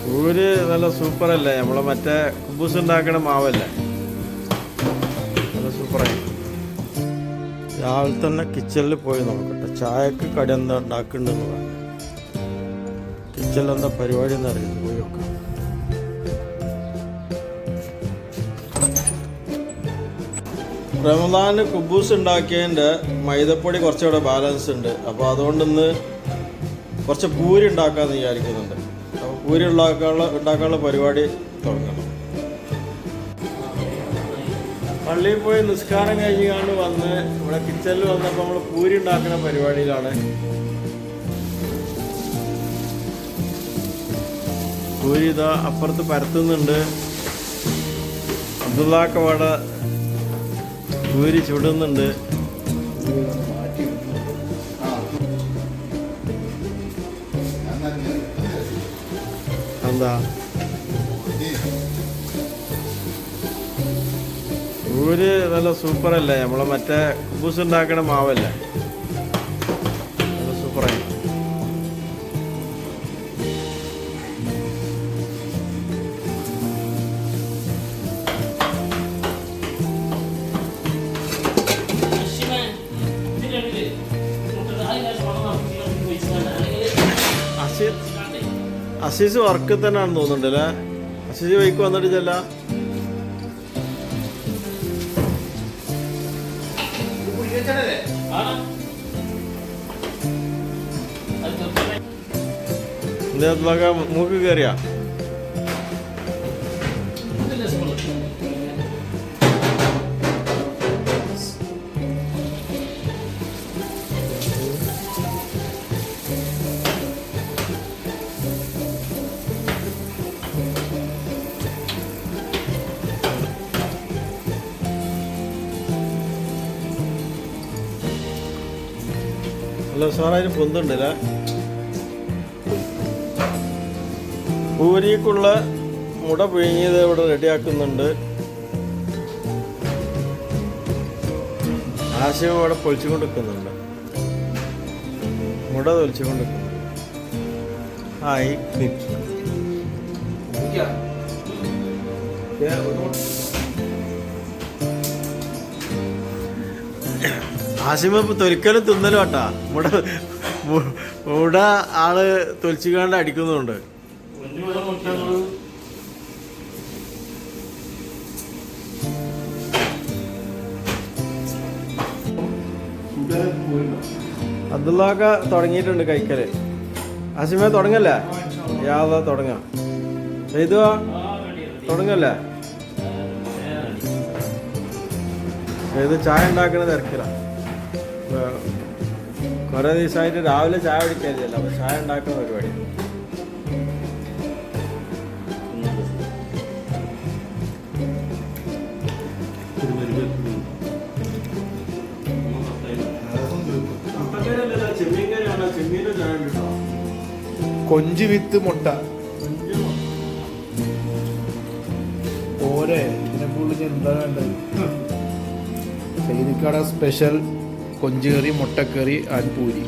പൂരി നല്ല സൂപ്പറല്ലേ, നമ്മളെ മറ്റേ കുബൂസ് ഉണ്ടാക്കണ മാവല്ലേ, നല്ല സൂപ്പറായി. രാവിലെ തന്നെ കിച്ചണിൽ പോയി നോക്കട്ടെ, ചായക്ക് കടി എന്താ ഉണ്ടാക്കുന്നുണ്ടെന്ന് പറഞ്ഞു. കിച്ചണിൽ എന്താ പരിപാടി എന്ന് അറിയുന്നു, പോയി നോക്കാം. റമദാന് കുബൂസ് ഉണ്ടാക്കിയതിൻ്റെ മൈദപ്പൊടി കുറച്ചുകൂടെ ബാലൻസ് ഉണ്ട്. അപ്പോൾ അതുകൊണ്ടിന്ന് കുറച്ച് പൂരി ഉണ്ടാക്കാമെന്ന് വിചാരിക്കുന്നുണ്ട്. അപ്പോൾ പൂരി ഉണ്ടാക്കാനുള്ള പരിപാടി തുടങ്ങണം. പള്ളിയിൽ പോയി നിസ്കാരം കഴിഞ്ഞാണ്ട് വന്ന് ഇവിടെ കിച്ചണിൽ വന്നപ്പോൾ നമ്മൾ പൂരി ഉണ്ടാക്കുന്ന പരിപാടിയിലാണ്. പൂരി ഇതാ അപ്പുറത്ത് പരത്തുന്നുണ്ട്. അബ്ദുള്ളാക്ക അവിടെ പൂരി ചുടുന്നുണ്ട്. എന്താ പൂരി നല്ല സൂപ്പറല്ലേ, നമ്മളെ മറ്റേ കുബൂസ് ഉണ്ടാക്കണ മാവല്ലേ, നല്ല സൂപ്പറായി. അസീസ് വർക്ക് തന്നെയാണെന്ന് തോന്നുന്നുണ്ടല്ലേ. അസീസ് വൈക്ക് വന്നിട്ട് ചെല്ല. എന്താ മൂക്ക് കയറിയാ? നല്ല ഉഷാറായിട്ട് പൊന്തുണ്ടല്ലേ. പൂരിക്കുള്ള മുട പിഴിഞ്ഞത് ഇവിടെ റെഡിയാക്കുന്നുണ്ട്. ആശയം ഇവിടെ പൊളിച്ചുകൊണ്ട് നിൽക്കുന്നുണ്ട്, മുട തൊലിച്ചുകൊണ്ട് നിൽക്കുന്നുണ്ട്. ആയി ആശിമ തൊലിക്കലും തിന്നലും കേട്ടാ. മുട ആള് തൊലിച്ചുകാണ്ട് അടിക്കുന്നുണ്ട്. അബ്ദുള്ളാക്ക തുടങ്ങിയിട്ടുണ്ട് കഴിക്കല്. ആശിമ തുടങ്ങല്ലേ? യാതാ തുടങ്ങാം. ചെയ്തുവാ തുടങ്ങല്ലേ? ഇത് ചായ ഉണ്ടാക്കണ തിരക്കില്ല. കുറേ ദിവസമായിട്ട് രാവിലെ ചായ കുടിക്കാറില്ല, അപ്പോൾ ചായ ഉണ്ടാക്കുന്ന പരിപാടി. കൊഞ്ച് വിത്ത് മുട്ട പോരെ, ഇതിനെ കൂടുതൽ എന്താ വേണ്ടത്? സൈനിക്കാട സ്പെഷ്യൽ കൊഞ്ച് കറി, മുട്ടക്കറി ആൻഡ് പൂരി.